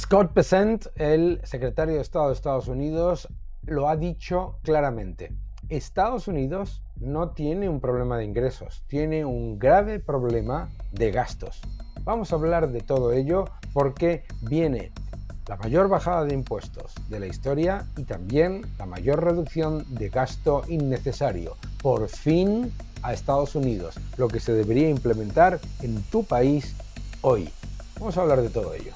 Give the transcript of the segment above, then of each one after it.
Scott Bessent, el secretario de Estado de Estados Unidos, lo ha dicho claramente. Estados Unidos no tiene un problema de ingresos, tiene un grave problema de gastos. Vamos a hablar de todo ello porque viene la mayor bajada de impuestos de la historia y también la mayor reducción de gasto innecesario. Por fin a Estados Unidos, lo que se debería implementar en tu país hoy. Vamos a hablar de todo ello.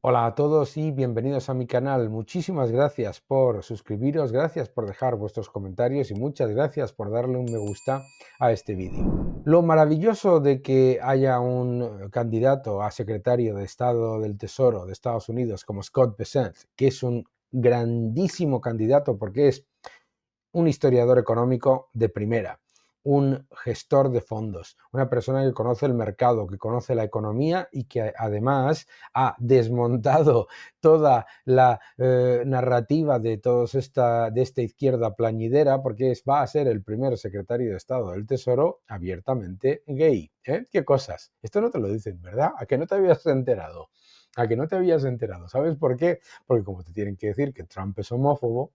Hola a todos y bienvenidos a mi canal. Muchísimas gracias por suscribiros, gracias por dejar vuestros comentarios y muchas gracias por darle un me gusta a este vídeo. Lo maravilloso de que haya un candidato a secretario de Estado del Tesoro de Estados Unidos como Scott Bessent, que es un grandísimo candidato porque es un historiador económico de primera, un gestor de fondos, una persona que conoce el mercado, que conoce la economía y que además ha desmontado toda la narrativa de esta izquierda plañidera, porque va a ser el primer secretario de Estado del Tesoro abiertamente gay. ¿Qué cosas? Esto no te lo dicen, ¿verdad? ¿A que no te habías enterado? ¿A que no te habías enterado? ¿Sabes por qué? Porque como te tienen que decir que Trump es homófobo,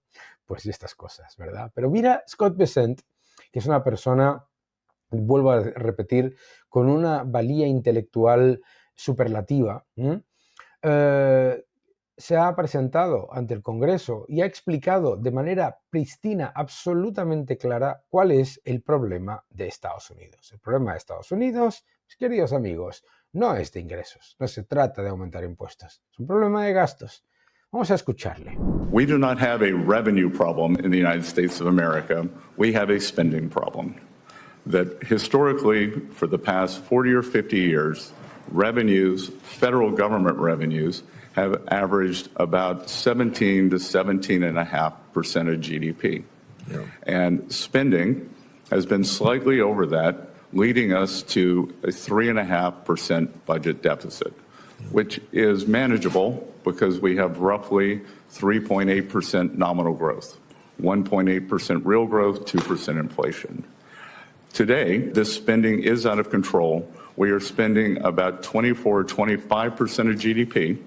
pues estas cosas, ¿verdad? Pero mira, Scott Bessent, que es una persona, vuelvo a repetir, con una valía intelectual superlativa, se ha presentado ante el Congreso y ha explicado de manera pristina, absolutamente clara, cuál es el problema de Estados Unidos. El problema de Estados Unidos, mis queridos amigos, no es de ingresos, no se trata de aumentar impuestos, es un problema de gastos. Vamos a escucharle. We do not have a revenue problem in the United States of America. We have a spending problem. That historically, for the past 40 or 50 years, revenues, federal government revenues, have averaged about 17 to 17.5% of GDP. Yeah. And spending has been slightly over that, leading us to a 3.5% budget deficit, which is manageable because we have roughly 3.8% nominal growth, 1.8% real growth, 2% inflation. Today, this spending is out of control. We are spending about 24 or 25% of GDP.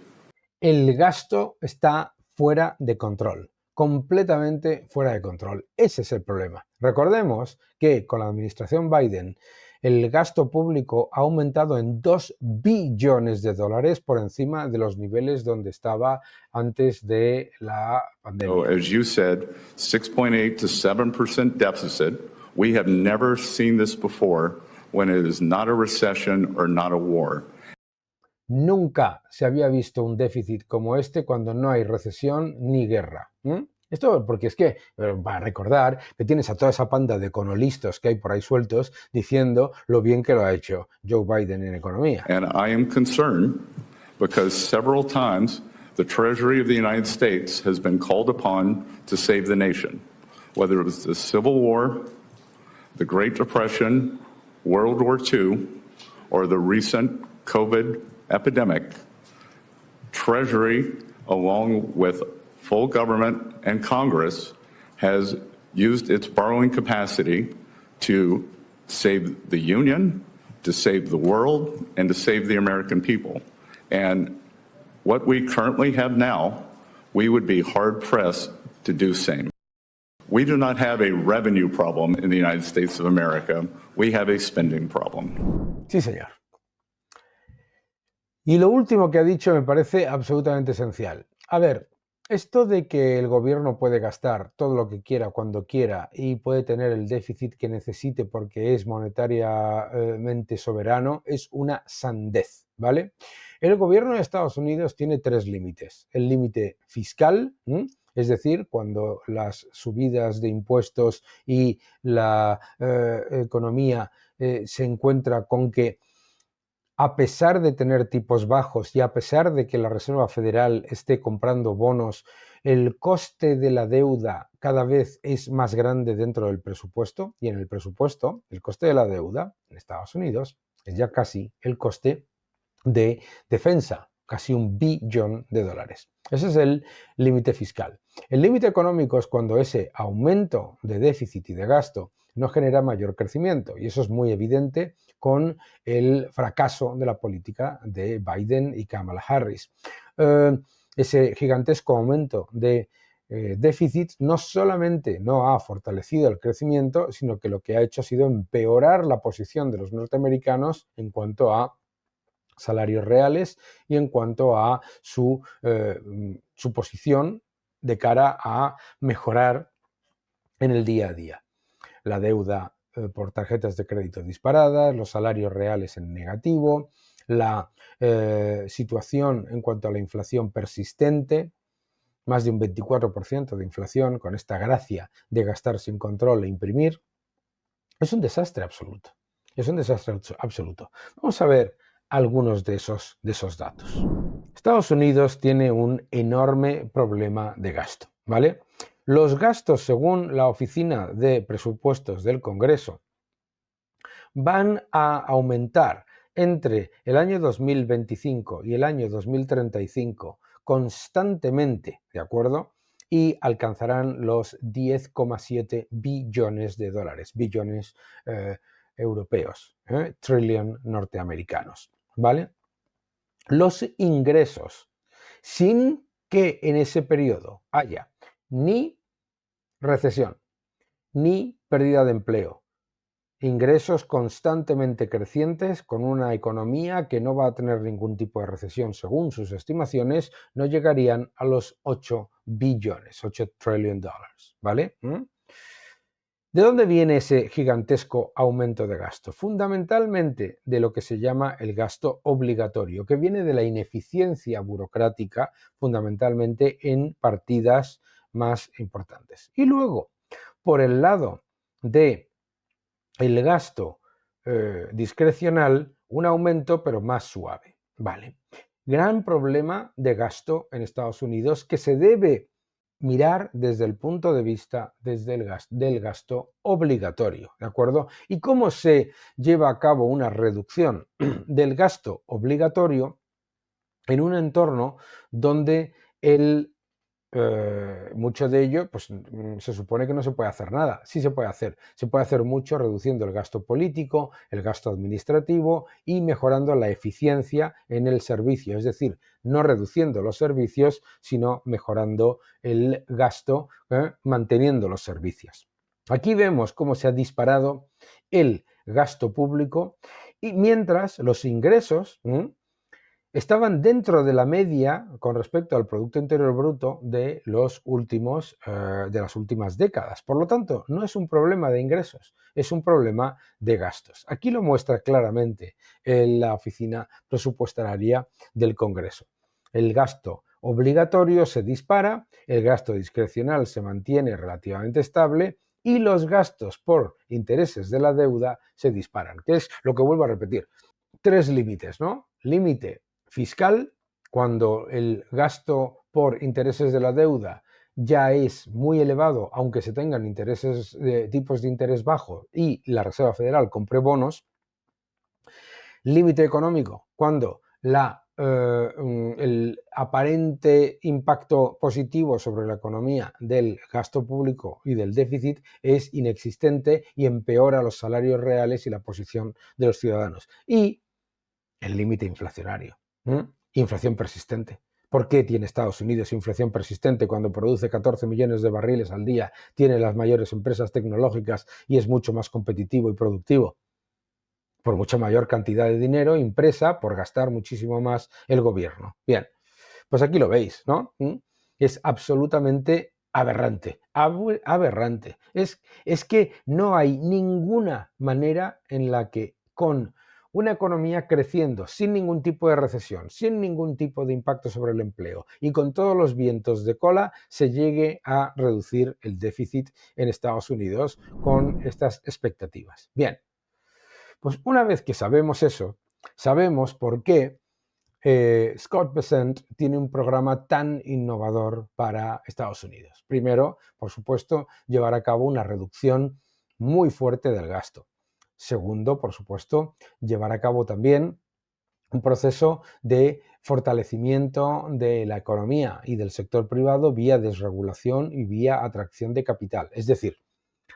El gasto está fuera de control, completamente fuera de control. Ese es el problema. Recordemos que con la administración Biden el gasto público ha aumentado en 2 billones de dólares por encima de los niveles donde estaba antes de la pandemia. So, as you said, 6.8 to 7% deficit. We have never seen this before when it is not a recession or not a war. Nunca se había visto un déficit como este cuando no hay recesión ni guerra. Esto porque es que, para recordar, que tienes a toda esa panda de econolistas que hay por ahí sueltos diciendo lo bien que lo ha hecho Joe Biden en economía. And I am concerned because several times the Treasury of the United States has been called upon to save the nation, whether it was the Civil War, the Great Depression, World War II, or the recent COVID epidemic. Treasury, along with full government and Congress, has used its borrowing capacity to save the Union, to save the world, and to save the American people. And what we currently have now, we would be hard-pressed to do same. We do not have a revenue problem in the United States of America. We have a spending problem. Sí, señor. Y lo último que ha dicho me parece absolutamente esencial. A ver, esto de que el gobierno puede gastar todo lo que quiera cuando quiera y puede tener el déficit que necesite porque es monetariamente soberano es una sandez, ¿vale? El gobierno de Estados Unidos tiene 3 límites. El límite fiscal, es decir, cuando las subidas de impuestos y la economía se encuentra con que a pesar de tener tipos bajos y a pesar de que la Reserva Federal esté comprando bonos, el coste de la deuda cada vez es más grande dentro del presupuesto y en el presupuesto el coste de la deuda en Estados Unidos es ya casi el coste de defensa, casi $1 billón. Ese es el límite fiscal. El límite económico es cuando ese aumento de déficit y de gasto no genera mayor crecimiento. Y eso es muy evidente con el fracaso de la política de Biden y Kamala Harris. Ese gigantesco aumento de déficit no solamente no ha fortalecido el crecimiento, sino que lo que ha hecho ha sido empeorar la posición de los norteamericanos en cuanto a salarios reales y en cuanto a su posición de cara a mejorar en el día a día. La deuda por tarjetas de crédito disparadas, los salarios reales en negativo, la situación en cuanto a la inflación persistente, más de un 24% de inflación con esta gracia de gastar sin control e imprimir. Es un desastre absoluto. Es un desastre absoluto. Vamos a ver algunos de esos datos. Estados Unidos tiene un enorme problema de gasto, ¿vale? Los gastos, según la Oficina de Presupuestos del Congreso, van a aumentar entre el año 2025 y el año 2035 constantemente, ¿de acuerdo? Y alcanzarán los 10,7 billones de dólares, billones europeos, trillion norteamericanos, ¿vale? Los ingresos, sin que en ese periodo haya ni recesión, ni pérdida de empleo, ingresos constantemente crecientes con una economía que no va a tener ningún tipo de recesión según sus estimaciones, no llegarían a los 8 billones, 8 trillion dólares, ¿vale? ¿De dónde viene ese gigantesco aumento de gasto? Fundamentalmente de lo que se llama el gasto obligatorio, que viene de la ineficiencia burocrática, fundamentalmente en partidas más importantes. Y luego, por el lado de el gasto discrecional, un aumento pero más suave. Vale. Gran problema de gasto en Estados Unidos que se debe mirar desde el punto de vista del gasto obligatorio, ¿de acuerdo? Y cómo se lleva a cabo una reducción del gasto obligatorio en un entorno donde mucho de ello, pues se supone que no se puede hacer nada. Sí se puede hacer mucho reduciendo el gasto político, el gasto administrativo y mejorando la eficiencia en el servicio, es decir, no reduciendo los servicios, sino mejorando el gasto, manteniendo los servicios. Aquí vemos cómo se ha disparado el gasto público y mientras los ingresos estaban dentro de la media con respecto al Producto Interior Bruto de las últimas décadas. Por lo tanto, no es un problema de ingresos, es un problema de gastos. Aquí lo muestra claramente la Oficina Presupuestaria del Congreso. El gasto obligatorio se dispara, el gasto discrecional se mantiene relativamente estable y los gastos por intereses de la deuda se disparan, que es lo que vuelvo a repetir. 3 límites, ¿no? Límite fiscal, cuando el gasto por intereses de la deuda ya es muy elevado, aunque se tengan tipos de interés bajos y la Reserva Federal compre bonos. Límite económico, cuando el aparente impacto positivo sobre la economía del gasto público y del déficit es inexistente y empeora los salarios reales y la posición de los ciudadanos. Y el límite inflacionario. Inflación persistente. ¿Por qué tiene Estados Unidos inflación persistente cuando produce 14 millones de barriles al día, tiene las mayores empresas tecnológicas y es mucho más competitivo y productivo? Por mucha mayor cantidad de dinero impresa por gastar muchísimo más el gobierno. Bien, pues aquí lo veis, ¿no? Es absolutamente aberrante, aberrante. Es que no hay ninguna manera en la que con una economía creciendo sin ningún tipo de recesión, sin ningún tipo de impacto sobre el empleo y con todos los vientos de cola se llegue a reducir el déficit en Estados Unidos con estas expectativas. Bien, pues una vez que sabemos eso, sabemos por qué Scott Bessent tiene un programa tan innovador para Estados Unidos. Primero, por supuesto, llevar a cabo una reducción muy fuerte del gasto. Segundo, por supuesto, llevar a cabo también un proceso de fortalecimiento de la economía y del sector privado vía desregulación y vía atracción de capital. Es decir,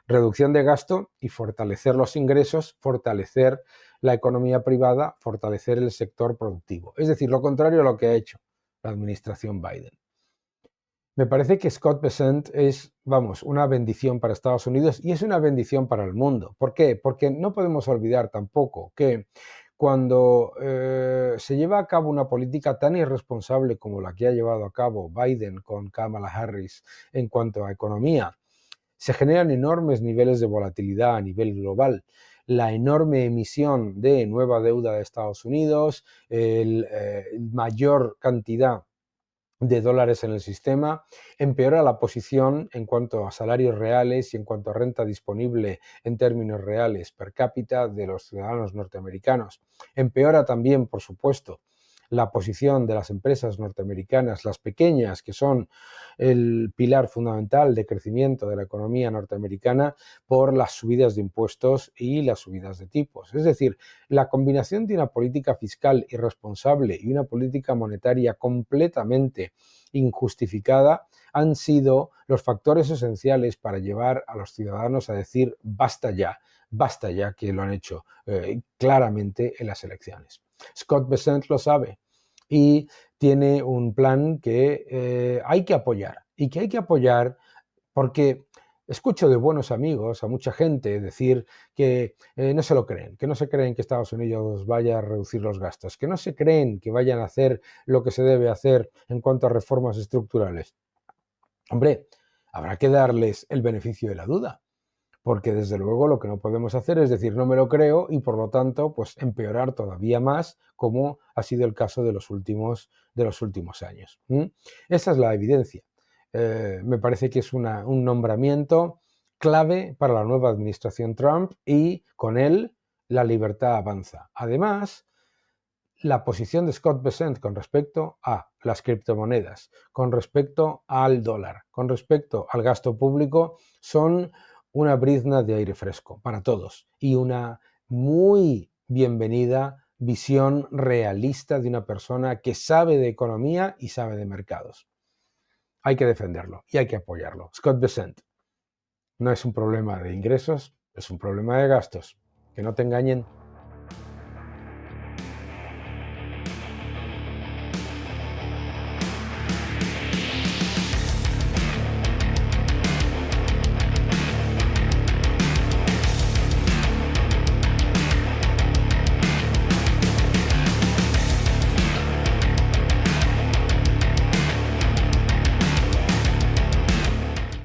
reducción de gasto y fortalecer los ingresos, fortalecer la economía privada, fortalecer el sector productivo. Es decir, lo contrario a lo que ha hecho la administración Biden. Me parece que Scott Bessent es, vamos, una bendición para Estados Unidos y es una bendición para el mundo. ¿Por qué? Porque no podemos olvidar tampoco que cuando se lleva a cabo una política tan irresponsable como la que ha llevado a cabo Biden con Kamala Harris en cuanto a economía, se generan enormes niveles de volatilidad a nivel global. La enorme emisión de nueva deuda de Estados Unidos, mayor cantidad de dólares en el sistema, empeora la posición en cuanto a salarios reales y en cuanto a renta disponible en términos reales per cápita de los ciudadanos norteamericanos. Empeora también, por supuesto, la posición de las empresas norteamericanas, las pequeñas, que son el pilar fundamental de crecimiento de la economía norteamericana, por las subidas de impuestos y las subidas de tipos. Es decir, la combinación de una política fiscal irresponsable y una política monetaria completamente injustificada han sido los factores esenciales para llevar a los ciudadanos a decir basta ya, que lo han hecho claramente en las elecciones. Scott Bessent lo sabe y tiene un plan que hay que apoyar y que hay que apoyar porque escucho de buenos amigos a mucha gente decir que no se lo creen, que no se creen que Estados Unidos vaya a reducir los gastos, que no se creen que vayan a hacer lo que se debe hacer en cuanto a reformas estructurales. Hombre, habrá que darles el beneficio de la duda, porque desde luego lo que no podemos hacer es decir no me lo creo y por lo tanto pues empeorar todavía más como ha sido el caso de los últimos años. Esa es la evidencia. Me parece que es un nombramiento clave para la nueva administración Trump y con él la libertad avanza. Además, la posición de Scott Bessent con respecto a las criptomonedas, con respecto al dólar, con respecto al gasto público, son una brizna de aire fresco para todos y una muy bienvenida visión realista de una persona que sabe de economía y sabe de mercados. Hay que defenderlo y hay que apoyarlo. Scott Bessent no es un problema de ingresos, es un problema de gastos. Que no te engañen.